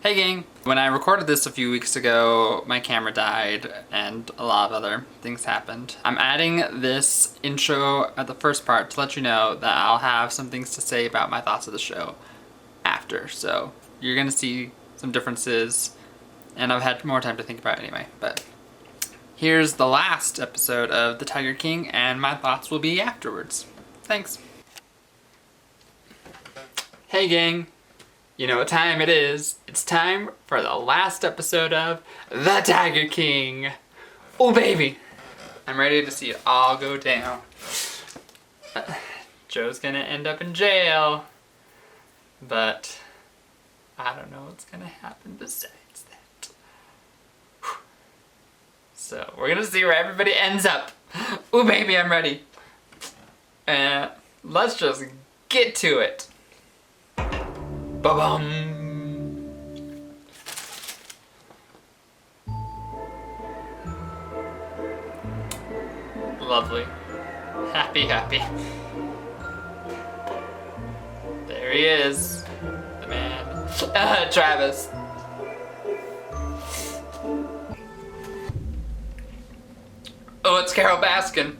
Hey gang! When I recorded this a few weeks ago, my camera died and a lot of other things happened. I'm adding this intro at the first part to let you know that I'll have some things to say about my thoughts of the show after. So you're gonna see some differences and I've had more time to think about it anyway. But here's the last episode of The Tiger King and my thoughts will be afterwards. Thanks. Hey gang! You know what time it is. It's time for the last episode of The Tiger King. Oh baby! I'm ready to see it all go down. Joe's gonna end up in jail. But I don't know what's gonna happen besides that. So we're gonna see where everybody ends up. Oh baby, I'm ready. And let's just get to it. Ba-bum! Lovely. Happy, happy. There he is. The man. Travis. Oh, it's Carol Baskin.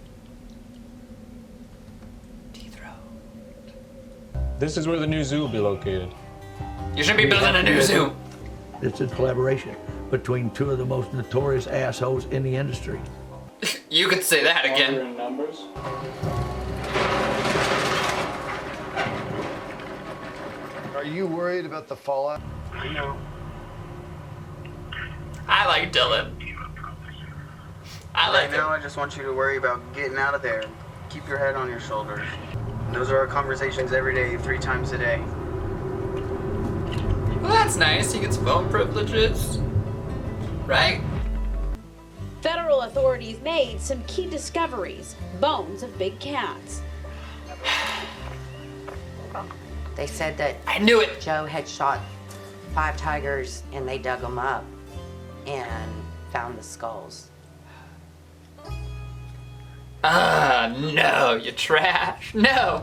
This is where the new zoo will be located. You should be building a new zoo. It's a collaboration between two of the most notorious assholes in the industry. You could say that again. Numbers. Are you worried about the fallout? No. I like Dylan. I like Right now, him. I just want you to worry about getting out of there. Keep your head on your shoulders. Those are our conversations every day, 3 times a day. Well, that's nice. He gets phone privileges. Right? Federal authorities made some key discoveries. Bones of big cats. They said that I knew it. Joe had shot 5 tigers and they dug them up and found the skulls. No, you trash. No.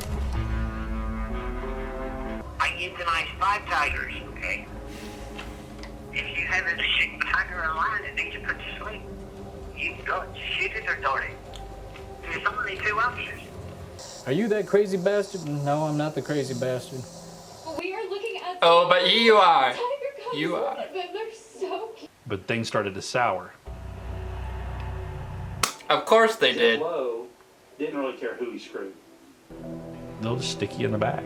I euthanized 5 tigers, okay? If you have a sick tiger alive that needs to put to sleep, you can go shoot it or dart it. There's only 2 options. Are you that crazy bastard? No, I'm not the crazy bastard. We are looking at. Oh, but you are. Tiger cubs. You are. They're so cute. But things started to sour. Of course they did. Low didn't really care who he screwed. They'll just stick you in the back.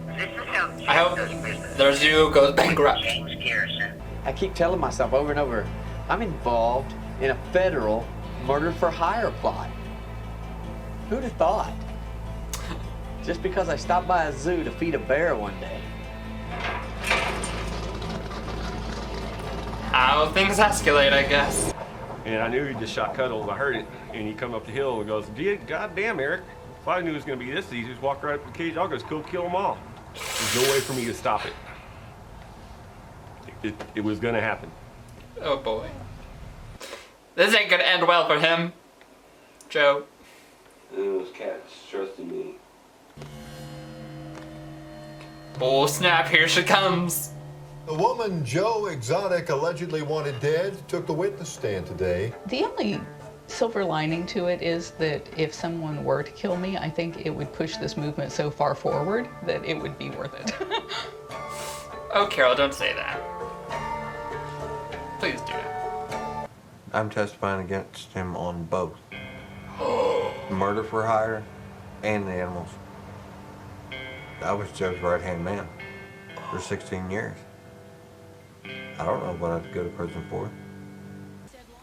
This is how I hope Jack does business. their zoo goes bankrupt. James Garrison. I keep telling myself over and over, I'm involved in a federal murder for hire plot. Who'd have thought? Just because I stopped by a zoo to feed a bear one day. How things escalate, I guess. And I knew he just shot Cuddles. I heard it. And he come up the hill and goes, God damn, Eric. If I knew it was going to be this easy, just walk right up to the cage. I'll just go kill them all. There's no way for me to stop it. It was going to happen. Oh boy. This ain't gonna end well for him. Joe. And those cats trusted me. Oh snap, here she comes. The woman Joe Exotic allegedly wanted dead took the witness stand today. The only silver lining to it is that if someone were to kill me, I think it would push this movement so far forward that it would be worth it. Oh, Carol, don't say that. Please do it. I'm testifying against him on both. Murder for hire and the animals. I was Joe's right-hand man for 16 years. I don't know what I'd go to prison for.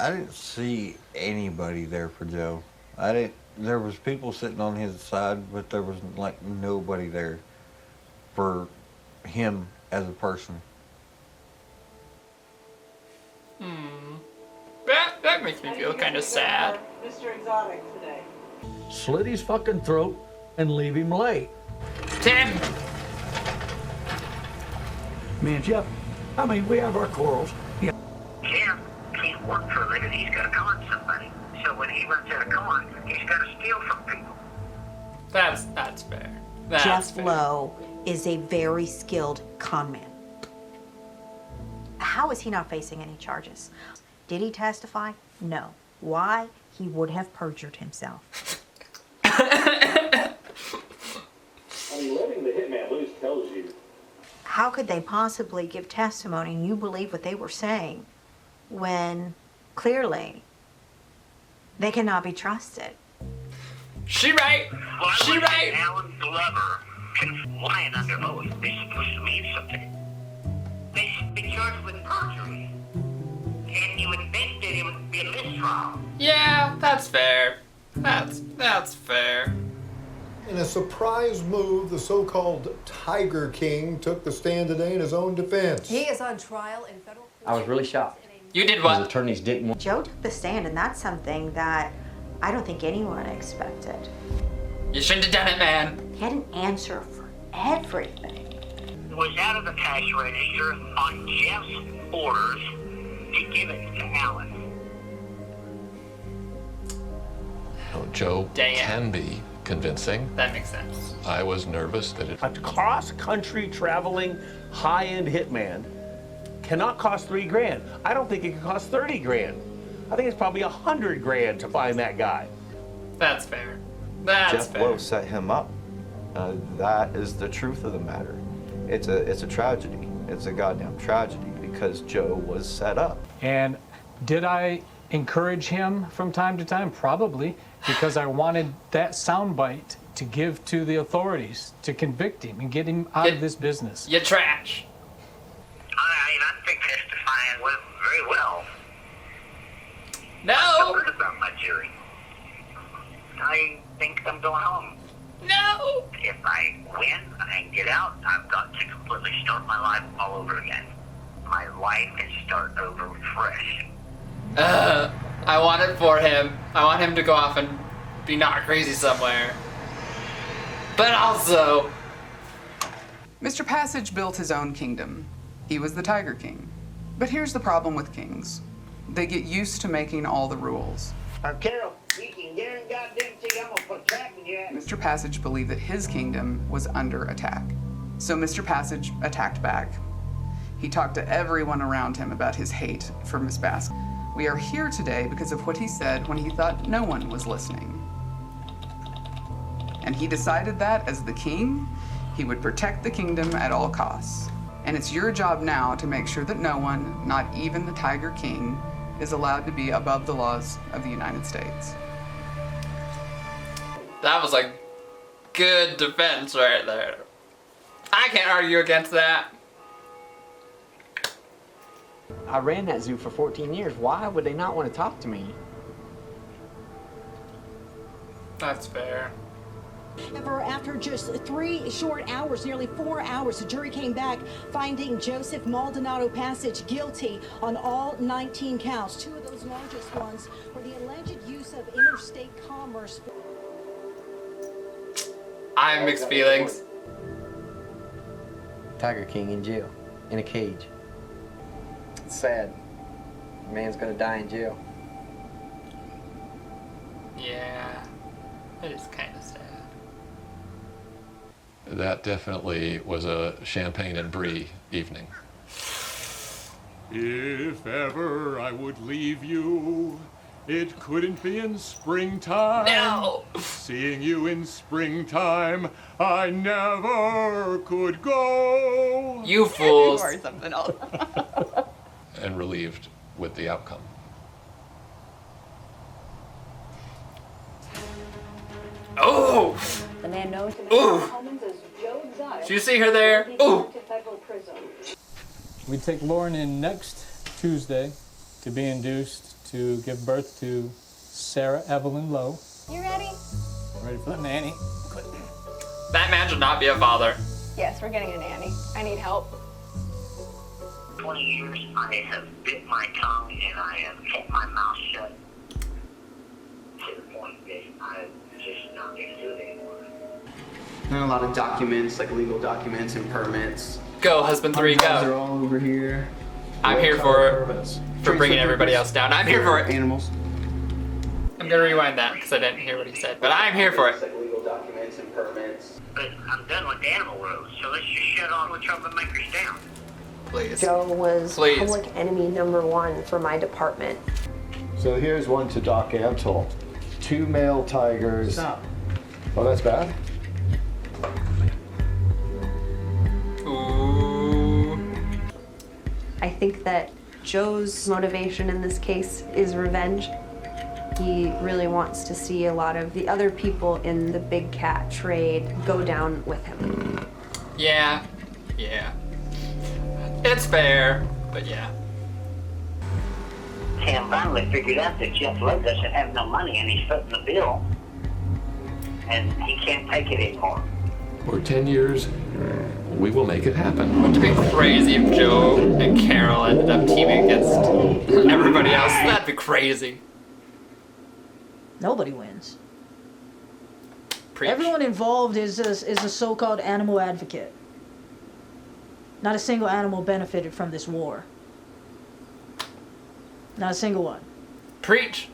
I didn't see anybody there for Joe. There was people sitting on his side, but there was like nobody there for him as a person. That makes me feel kind of sad. Mr. Exotic today. Slit his fucking throat and leave him lay. Tim! Me and Jeff, I mean, we have our quarrels. Yeah. Jim can't work for a living. He's got to con somebody. So when he runs out of con, he's got to steal from people. That's fair. That's Jeff fair. Lowe is a very skilled con man. How is he not facing any charges? Did he testify? No. Why? He would have perjured himself. I mean, letting the hitman loose tells you. How could they possibly give testimony and you believe what they were saying when clearly they cannot be trusted? She right. She right. Alan Glover lying under oath. They're supposed to mean something. They should be charged with perjury. And you invented it would be a mistrial. Yeah, that's fair. That's fair. In a surprise move, the so-called Tiger King took the stand today in his own defense. He is on trial in federal court. I was really shocked. You did what? His attorneys didn't want. Joe took the stand, and that's something that I don't think anyone expected. You shouldn't have done it, man. He had an answer for everything. It was out of the cash register on Jeff's orders to give it to Alan. Joe Damn. can be convincing. That makes sense. I was nervous that it. A cross-country traveling high-end hitman cannot cost $3,000. I don't think it could cost $30,000. I think it's probably $100,000 to find that guy. That's fair. That's Jeff fair. Lowe set him up. That is the truth of the matter. It's a tragedy. It's a goddamn tragedy because Joe was set up. And did I encourage him from time to time? Probably, because I wanted that soundbite to give to the authorities to convict him and get him out of this business. You trash. I think testifying went very well. No. I'm worried about my jury. I think I'm going home. No. If I win and get out, I've got to completely start my life all over again. My life and start over fresh. I want it for him. I want him to go off and be not crazy somewhere. But also, Mr. Passage built his own kingdom. He was the Tiger King. But here's the problem with kings. They get used to making all the rules. Carol, you can get in goddamn tea. I'm gonna put track in you. Mr. Passage believed that his kingdom was under attack. So Mr. Passage attacked back. He talked to everyone around him about his hate for Miss Baskin. We are here today because of what he said when he thought no one was listening. And he decided that, as the king, he would protect the kingdom at all costs. And it's your job now to make sure that no one, not even the Tiger King, is allowed to be above the laws of the United States. that was a good defense right there. I can't argue against that. I ran that zoo for 14 years. Why would they not want to talk to me? That's fair. However, after just 3 short hours, nearly 4 hours, the jury came back finding Joseph Maldonado Passage guilty on all 19 counts. 2 of those largest ones were the alleged use of interstate commerce. I have mixed feelings. Tiger King in jail, in a cage. It's sad. The man's gonna die in jail. Yeah, it is kind of sad. That definitely was a champagne and brie evening. If ever I would leave you, it couldn't be in springtime. No! Seeing you in springtime, I never could go. You fools. You are something else. And relieved with the outcome. Oh! The man known to Ooh. Mr. Holman's as Joe Exotic. Do you see her there? Ooh! To federal prison. We take Lauren in next Tuesday to be induced to give birth to Sarah Evelyn Lowe. You ready? Ready for the nanny? That man should not be a father. Yes, we're getting a nanny. I need help. 20 years, I have bit my tongue and I have kept my mouth shut to the point that I'm just not going to do it anymore. There are a lot of documents, like legal documents and permits. Go, husband 3, They're go. all over here. I'm here for it. For bringing everybody else down. I'm here for it. Animals. I'm gonna rewind that because I didn't hear what he said, but I'm here for it. Like legal documents and permits. But I'm done with the animal world, so let's just shut all the troublemakers down. Please. Joe was Please. public enemy #1 for my department. So here's one to Doc Antle. 2 male tigers. Stop. Oh, that's bad? Ooh. I think that Joe's motivation in this case is revenge. He really wants to see a lot of the other people in the big cat trade go down with him. Yeah. It's fair, but yeah. Sam finally figured out that Jeff Lowe doesn't have no money and he's footing the bill. And he can't take it anymore. For 10 years, we will make it happen. Wouldn't it be crazy if Joe and Carol ended up teaming against everybody else? That'd be crazy. Nobody wins. Preach. Everyone involved is a so-called animal advocate. Not a single animal benefited from this war. Not a single one. Preach.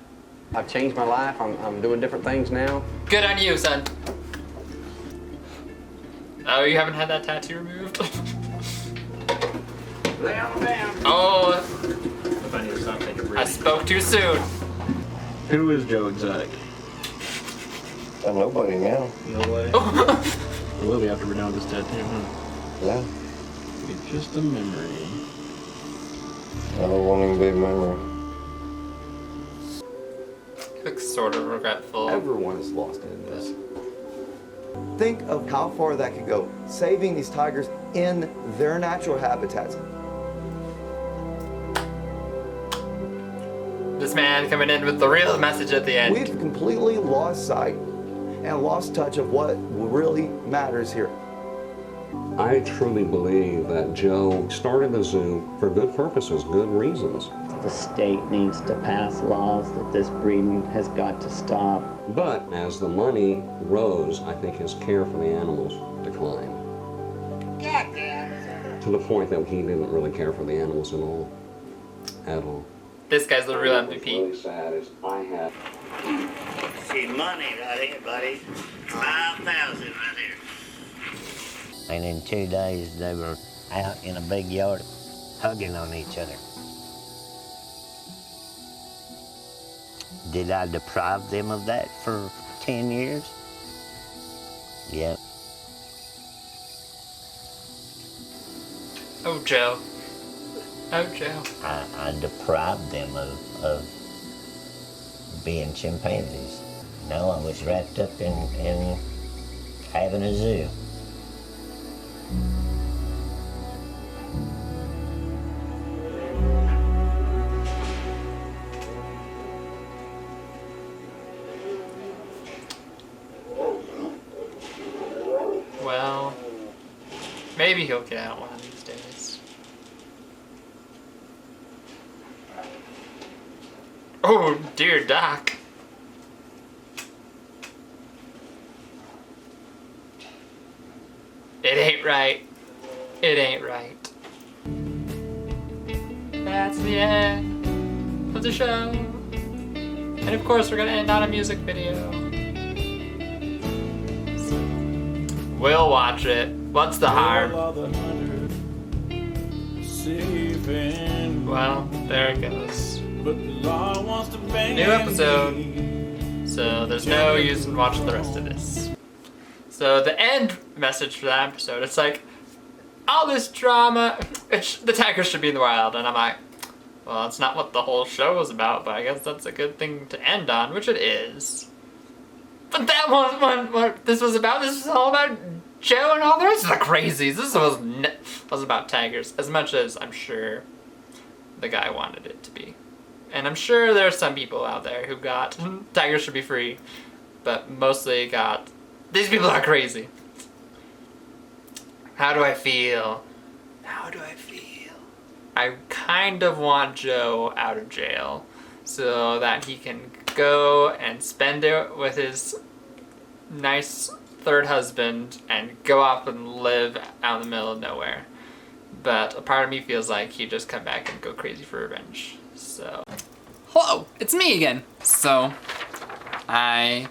I've changed my life. I'm doing different things now. Good on you, son. Oh, you haven't had that tattoo removed? Oh, I spoke too soon. Who is Joe Exotic? Nobody now. No way. Will be after we're done with this tattoo, huh? Yeah. It's just a memory. I don't want him to be a memory. Looks sort of regretful. Everyone is lost in this. Think of how far that could go. Saving these tigers in their natural habitats. This man coming in with the real message at the end. We've completely lost sight and lost touch of what really matters here. I truly believe that Joe started the zoo for good purposes, good reasons. The state needs to pass laws that this breeding has got to stop. But as the money rose, I think his care for the animals declined. To the point that he didn't really care for the animals at all. This guy's the real MVP. What's really sad is I have. See money right here, buddy. 5,000 right here. And in 2 days, they were out in a big yard hugging on each other. Did I deprive them of that for 10 years? Yep. Oh, Joe. Oh, Joe. I deprived them of being chimpanzees. No, I was wrapped up in having a zoo. Well, maybe he'll get out one of these days. Oh, dear Doc. It ain't right. It ain't right. That's the end of the show. And of course, we're gonna end on a music video. We'll watch it. What's the harm? Well, there it goes. New episode. So there's no use in watching the rest of this. So the end message for that episode, it's like, all this drama, the tigers should be in the wild. And I'm like, well, that's not what the whole show was about, but I guess that's a good thing to end on, which it is. But that wasn't what this was about. This was all about Joe and all the rest of the crazies. This was about tigers, as much as I'm sure the guy wanted it to be. And I'm sure there are some people out there who got tigers should be free, but mostly got these people are crazy. How do I feel? How do I feel? I kind of want Joe out of jail so that he can go and spend it with his nice third husband and go off and live out in the middle of nowhere. But a part of me feels like he'd just come back and go crazy for revenge. So, hello, it's me again. So, I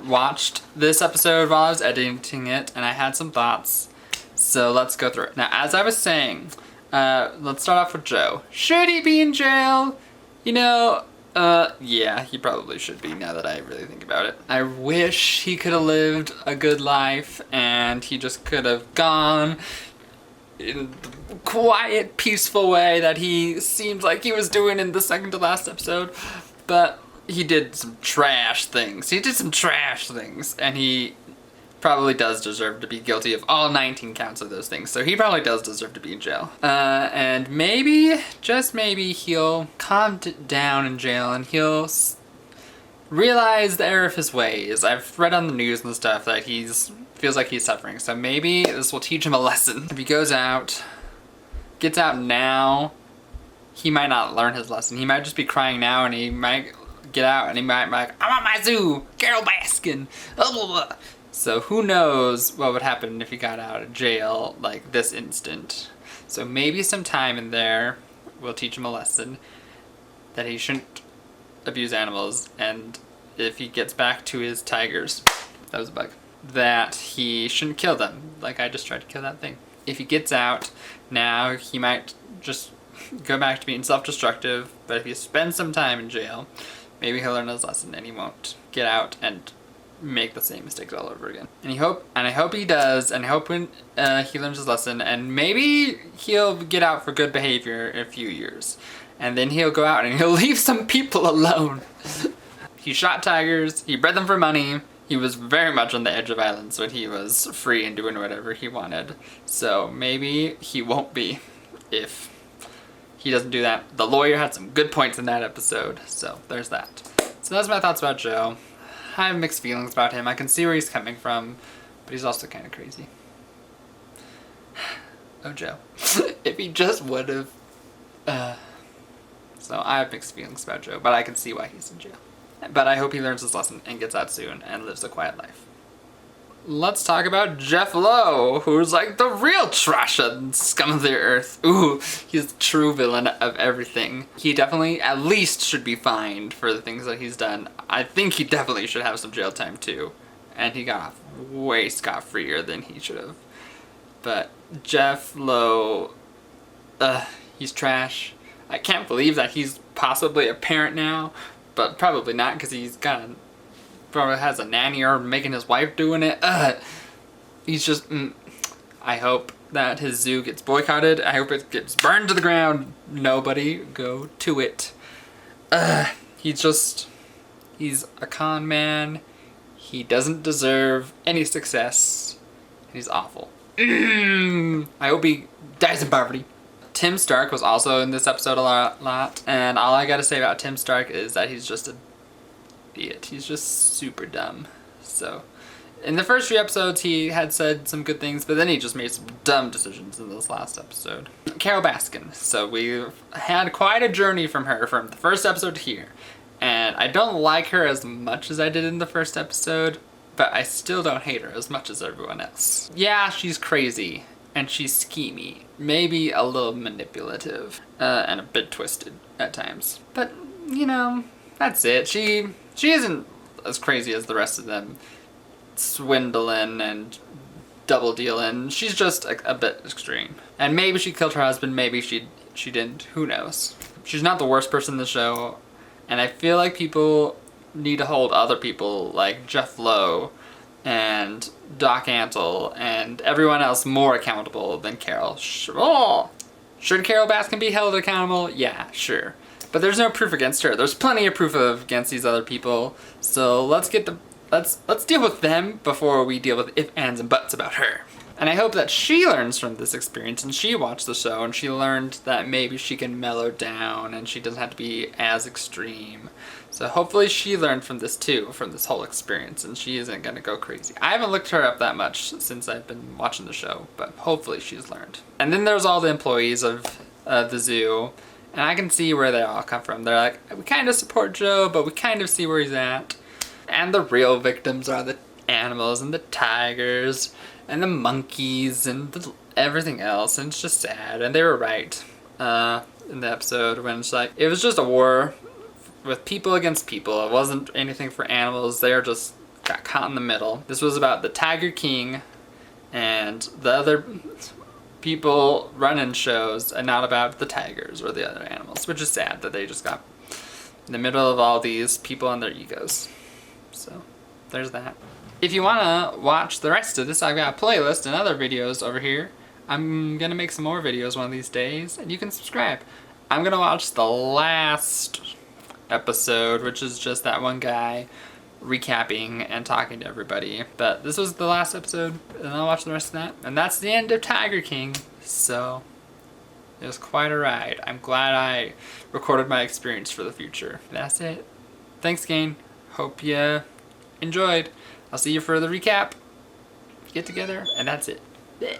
watched this episode while I was editing it and I had some thoughts. So let's go through it. Now, as I was saying, Let's start off with Joe. Should he be in jail? You know, yeah, he probably should be now that I really think about it. I wish he could have lived a good life and he just could have gone in the quiet, peaceful way that he seemed like he was doing in the second to last episode. But he did some trash things. And he probably does deserve to be guilty of all 19 counts of those things. So he probably does deserve to be in jail. And maybe, just maybe, he'll calm down in jail and he'll realize the error of his ways. I've read on the news and stuff that feels like he's suffering. So maybe this will teach him a lesson. If he gets out now, he might not learn his lesson. He might just be crying now and he might get out and he might be like, I want my zoo, Carol Baskin, blah, blah, blah. So who knows what would happen if he got out of jail like this instant. So maybe some time in there will teach him a lesson that he shouldn't abuse animals, and if he gets back to his tigers, that was a bug, that he shouldn't kill them like I just tried to kill that thing. If he gets out now, he might just go back to being self-destructive, but if he spends some time in jail, maybe he'll learn his lesson and he won't get out and make the same mistakes all over again. And I hope he does, and I hope when he learns his lesson, and maybe he'll get out for good behavior in a few years. And then he'll go out and he'll leave some people alone. He shot tigers, he bred them for money, he was very much on the edge of violence when he was free and doing whatever he wanted. So maybe he won't be if he doesn't do that. The lawyer had some good points in that episode, so there's that. So that's my thoughts about Joe. I have mixed feelings about him. I can see where he's coming from, but he's also kind of crazy. Oh, Joe. If he just would have... So I have mixed feelings about Joe, but I can see why he's in jail. But I hope he learns his lesson and gets out soon and lives a quiet life. Let's talk about Jeff Lowe, who's like the real trash and scum of the earth. Ooh, he's the true villain of everything. He definitely at least should be fined for the things that he's done. I think he definitely should have some jail time too. And he got off way scot-freer than he should have. But Jeff Lowe, he's trash. I can't believe that he's possibly a parent now, but probably not because he's probably has a nanny or making his wife doing it. He's just, I hope that his zoo gets boycotted. I hope it gets burned to the ground. Nobody go to it. He's a con man. He doesn't deserve any success. He's awful. I hope he dies in poverty. Tim Stark was also in this episode a lot, and all I gotta say about Tim Stark is that he's just an idiot. He's just super dumb. So, in the first few episodes, he had said some good things, but then he just made some dumb decisions in this last episode. Carol Baskin. So we've had quite a journey from her from the first episode to here, and I don't like her as much as I did in the first episode, but I still don't hate her as much as everyone else. Yeah, she's crazy, and she's schemy, maybe a little manipulative, and a bit twisted at times. But, you know, that's it. She isn't as crazy as the rest of them, swindling and double dealing. She's just a bit extreme. And maybe she killed her husband, maybe she didn't, who knows. She's not the worst person in the show, and I feel like people need to hold other people like Jeff Lowe and Doc Antle and everyone else more accountable than Carol. Sure. Should Carol Baskin be held accountable? Yeah, sure. But there's no proof against her. There's plenty of proof against these other people. So let's deal with them before we deal with if, ands, and buts about her. And I hope that she learns from this experience and she watched the show and she learned that maybe she can mellow down and she doesn't have to be as extreme. So hopefully she learned from this too, from this whole experience, and she isn't gonna go crazy. I haven't looked her up that much since I've been watching the show, but hopefully she's learned. And then there's all the employees of the zoo, and I can see where they all come from. They're like, we kind of support Joe, but we kind of see where he's at. And the real victims are the animals and the tigers and the monkeys and everything else, and it's just sad. And they were right in the episode when it's like, it was just a war with people against people. It wasn't anything for animals. They just got caught in the middle. This was about the Tiger King and the other people running shows and not about the tigers or the other animals, which is sad that they just got in the middle of all these people and their egos. So there's that. If you want to watch the rest of this, I've got a playlist and other videos over here. I'm going to make some more videos one of these days, and you can subscribe. I'm going to watch the last episode, which is just that one guy recapping and talking to everybody. But this was the last episode, and I'll watch the rest of that. And that's the end of Tiger King. So it was quite a ride. I'm glad I recorded my experience for the future. That's it. Thanks, gang. Hope you enjoyed. I'll see you for the recap. Get together, and that's it. Blech.